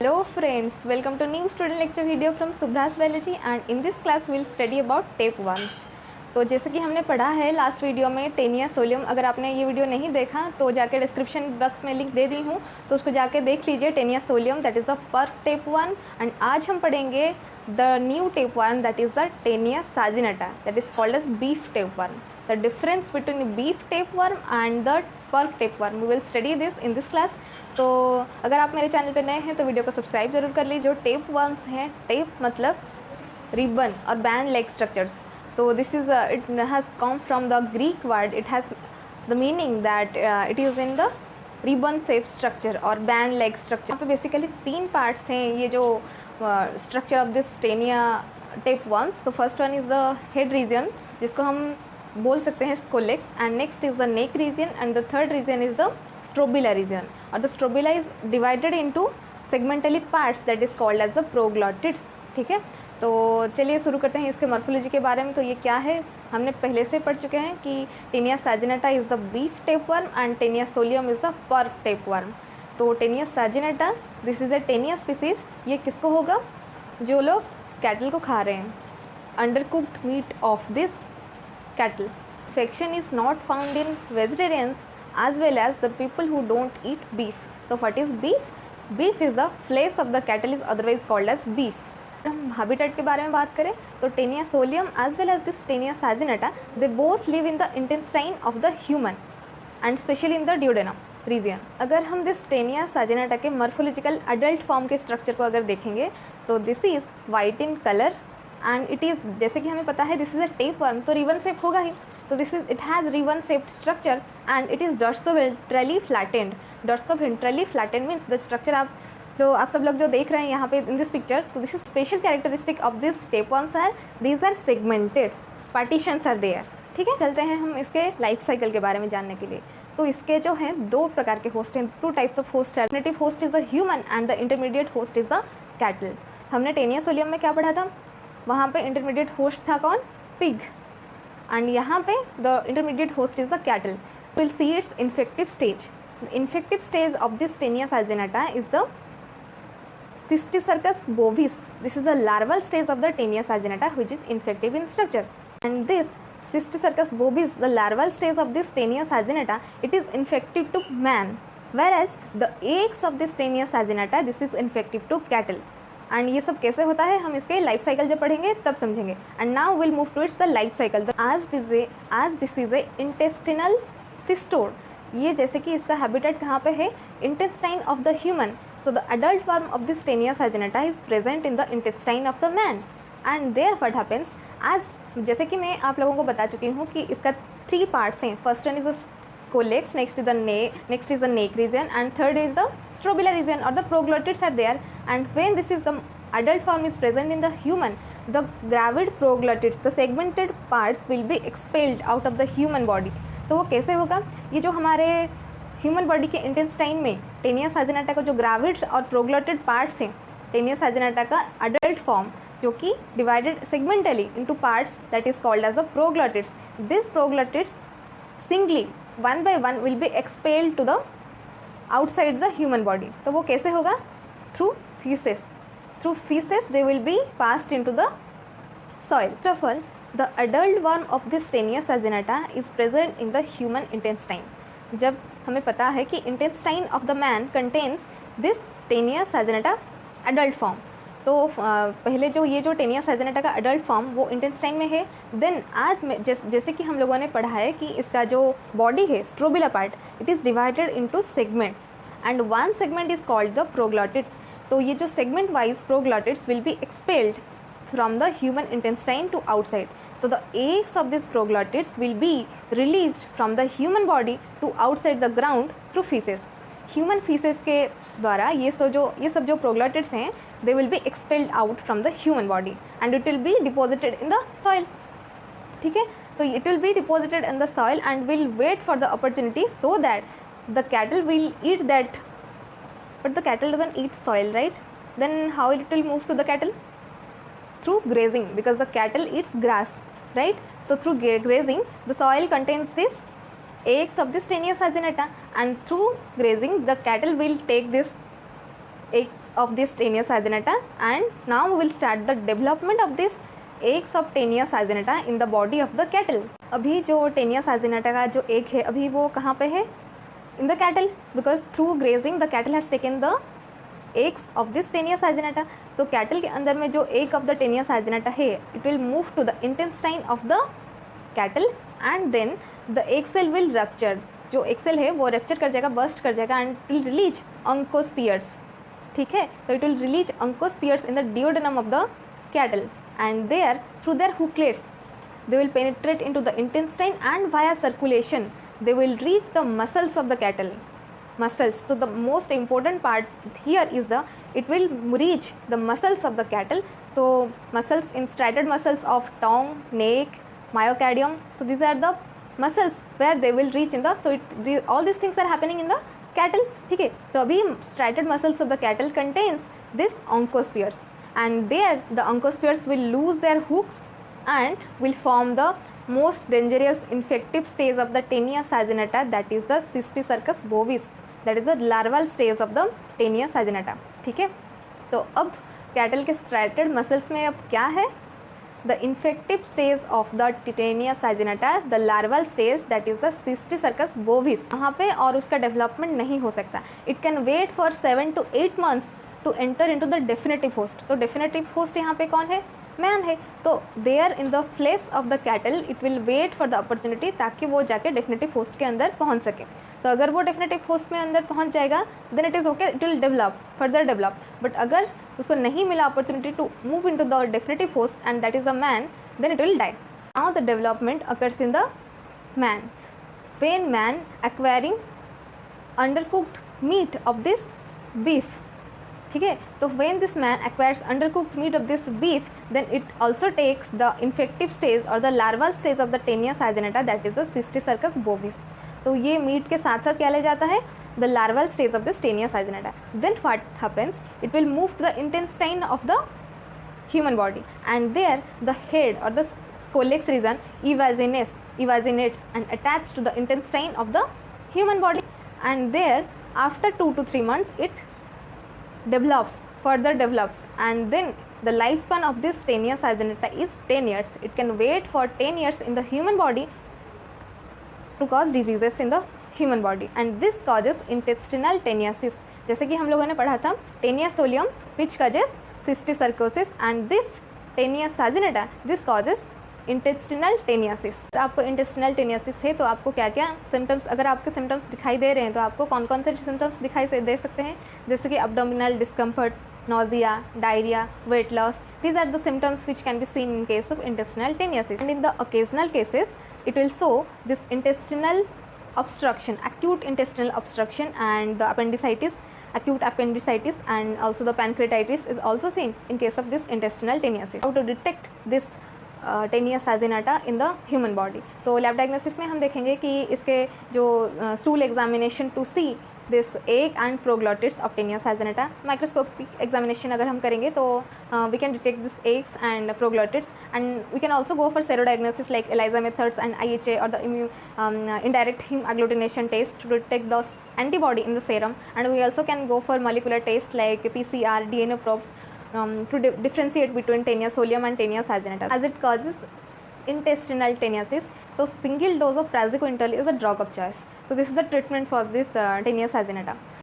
Hello friends, welcome to new student lecture video from Subhas Biology and in this class we'll study about tapeworms। तो जैसे कि हमने पढ़ा है last video में टेनिया सोलियम, अगर आपने ये वीडियो नहीं देखा तो जाके डिस्क्रिप्शन बॉक्स में लिंक दे दी हूँ, तो उसको जाके देख लीजिए। Taenia solium that is the pork tapeworm and आज हम पढ़ेंगे the new tapeworm that is the Taenia saginata that is called as beef tapeworm. The difference between beef tapeworm and the pork tapeworm we will study this in this class. तो अगर आप मेरे channel पर नए हैं तो video को subscribe जरूर कर लीजिए। जो टेप वर्म्स हैं, टेप मतलब रिबन और band like structures. So this is it has come from the Greek word, it has the meaning that it is in the ribbon shape structure और band like structure. यहाँ पे basically तीन parts हैं ये जो structure of this Taenia tapeworms. तो first one is the head region जिसको हम बोल सकते हैं scolex, and next is the neck region and the third region is the strobila region. और the strobila is divided into segmentally parts that is called as the proglottids. ठीक है, तो चलिए शुरू करते हैं इसके मॉर्फोलॉजी के बारे में। तो ये क्या है हमने पहले से पढ़ चुके हैं कि Taenia saginata is the beef tapeworm and Taenia solium is the pork tapeworm. तो Taenia saginata this is a Taenia species. ये किसको होगा? जो लोग कैटल को खा रहे हैं, under cooked meet of this cattle. Infection is not found in vegetarians as well as the people who don't eat beef. So what is beef? Beef is the flesh of the cattle is otherwise called as beef. हम habitat के बारे में बात करें तो Taenia solium as well as this Taenia saginata they both live in the intestine of the human and especially in the duodenum region. अगर हम this Taenia saginata के मॉर्फोलॉजिकल अडल्ट फॉर्म के स्ट्रक्चर को अगर देखेंगे तो this is white in colour and it is, जैसे कि हमें पता है दिस इज़ अ टेपवर्म तो रिबन शेप होगा ही। तो this is it has ribbon shaped structure and it is dorsoventrally flattened. Dorsoventrally flattened means the structure आप सब लोग जो देख रहे हैं यहाँ पे इन दिस पिक्चर, तो this is special characteristic of this tapeworms are these are segmented, partitions are there. ठीक है, चलते हैं हम इसके लाइफ साइकिल के बारे में जानने के लिए। तो इसके जो हैं दो प्रकार के होस्ट हैं, टू टाइप्स ऑफ होस्ट है। Native host is the human and the intermediate host is the cattle. हमने टेनिया सोलियम में क्या पढ़ा था? वहाँ पे इंटरमीडिएट होस्ट था कौन? पिग। एंड यहाँ पे the intermediate host is the cattle. Will see its infective stage. The infective stage of this Taenia saginata is the cysticercus bovis. This is the larval stage of the Taenia saginata which is infective in structure. And this cysticercus bovis, the larval stage of this Taenia saginata, it is infective to man, whereas the eggs of this Taenia saginata, this is infective to cattle. And ये सब कैसे होता है हम इसके life cycle जब पढ़ेंगे तब समझेंगे। And now will move to its the life cycle. आज दिस इज ए इंटेस्टिनल सिस्टोर। ये जैसे कि इसका हैबिटेट कहाँ पे है? Intestine of the human. So the adult form of this Taenia saginata is present in the intestine of the man and there what happens आज, जैसे कि मैं आप लोगों को बता चुकी हूँ कि इसका थ्री पार्ट्स हैं। First one is the scolex, next is the neck region and third is the strobila region or the proglottids are there. And when this is the adult form is present in the human, the gravid proglottids, the segmented parts will be expelled out of the human body. तो वो कैसे होगा? ये जो हमारे human body के intestine में Taenia saginata का जो ग्राविड और प्रोग्लोटेड पार्ट्स हैं, टेनिया साजिनाटा का अडल्ट फॉर्म जो कि divided segmentally into parts that is called as the proglottids. This proglottids singly one by one will be expelled to the outside the human body. तो वो कैसे होगा? Through feces. Through feces they will be passed into the soil. First of all, the adult worm of this Taenia saginata is present in the human intestine. जब हमें पता है कि intestine of the man contains this Taenia saginata adult form, तो पहले जो Taenia saginata का adult form वो इंटेस्टाइन में है। देन आज में जैसे कि हम लोगों ने पढ़ा है कि इसका जो बॉडी है strobila part, it is divided into segments and one segment is called the proglottids. तो ये जो segment wise proglottids will be expelled from the human intestine to outside. So the eggs of this proglottids will be released from the human body to outside the ground through faeces. Human faeces के द्वारा ये सब जो proglottids हैं they will be expelled out from the human body and it will be deposited in the soil. ठीक है, तो it will be deposited in the soil and will wait for the opportunity so that the cattle will eat that. But the cattle doesn't eat soil, right? Then how it will move to the cattle? Through grazing, because the cattle eats grass, right? So through grazing the soil contains this eggs of this Taenia saginata and through grazing the cattle will take this eggs of this Taenia saginata, and now we will start the development of this eggs of Taenia saginata in the body of the cattle. अभी जो Taenia saginata का जो egg है अभी वो कहाँ पे है? In the cattle, because through grazing the cattle has taken the eggs of this Taenia saginata. तो cattle के अंदर में जो egg of the Taenia saginata है, it will move to the intestine of the cattle and then the egg cell will rupture. जो egg cell है वो rupture कर जाएगा, burst कर जाएगा and will release oncospheres. ठीक है, तो it will release oncospheres in the duodenum of the cattle, and there through their hooklets they will penetrate into the intestine and via circulation they will reach the muscles of the cattle. Muscles, so the most important part here is it will reach the muscles of the cattle. So muscles in striated muscles of tongue, neck, myocardium, so these are the muscles where they will reach in the, so all these things are happening in the cattle. ठीक है, तो अभी striated muscles of the cattle contains this oncospheres, and there the oncospheres will lose their hooks and will form the most dangerous infective stage of the Taenia saginata, that is the Cysticercus bovis, that is the larval stage of the Taenia saginata. ठीक है, तो अब cattle के striated muscles में अब क्या है? The infective stage of the Taenia saginata, the larval stage, that is the Cysticercus bovis, वहाँ पे और उसका development नहीं हो सकता. It can wait for 7 to 8 months to enter into the definitive host. तो definitive host यहाँ पे कौन है? मैन है. तो there in the flesh of the cattle it will wait for the opportunity, ताकि वो जाके डेफिनेटिव होस्ट के अंदर पहुंच सके. तो अगर वो डेफिनेटिव होस्ट में अंदर पहुंच जाएगा then it is okay, it will develop further develop. But अगर उसको नहीं मिला opportunity to move in to the definitive host and that is the man, then it will die. Now the development occurs in the man. When man acquiring undercooked meat of this beef. ठीक है, तो when this man acquires undercooked meat of this beef, then it also takes the infective stage और the larval stage of the Taenia saginata, that is the cysticercus bovis. तो ये meet के साथ साथ क्या ले जाता है? The larval stage of this Taenia saginata. Then what happens? It will move to the intestine of the human body, and there the head or the scolex region evaginates and attached to the intestine of the human body, and there after 2 to 3 months it further develops, and then the lifespan of this Taenia saginata is 10 years. It can wait for 10 years in the human body to cause diseases in the human body, and this causes intestinal teniasis. जैसे कि हम लोगों ने पढ़ा था Taenia solium which causes cysticercosis, and this Taenia saginata this causes intestinal taeniasis. आपको intestinal taeniasis है तो आपको क्या क्या सिम्टम्स, अगर आपके सिम्टम्स दिखाई दे रहे हैं तो आपको कौन कौन से सिम्टम्स दिखाई दे सकते हैं? जैसे कि abdominal discomfort, nausea, diarrhea, weight loss. These are the symptoms which can be seen in case of intestinal teniasis. And in the occasional cases, it will show this intestinal obstruction, acute intestinal obstruction, and the acute appendicitis, and also the pancreatitis is also seen in case of this intestinal teniasis. How to detect this Taenia saginata in the human body? तो lab diagnosis में हम देखेंगे कि इसके जो stool examination to see this egg and proglottids of Taenia saginata. Microscopic examination अगर हम करेंगे तो we can detect this eggs and proglottids, and we can also go for sero diagnosis like ELISA methods and IHA और the indirect heme agglutination test to detect the antibody in the serum, and we also can go for molecular tests like PCR, DNA probes to differentiate between Taenia solium and Taenia saginata. As it causes intestinal teniasis, so single dose of praziquantel is a drug of choice. So this is the treatment for this Taenia saginata.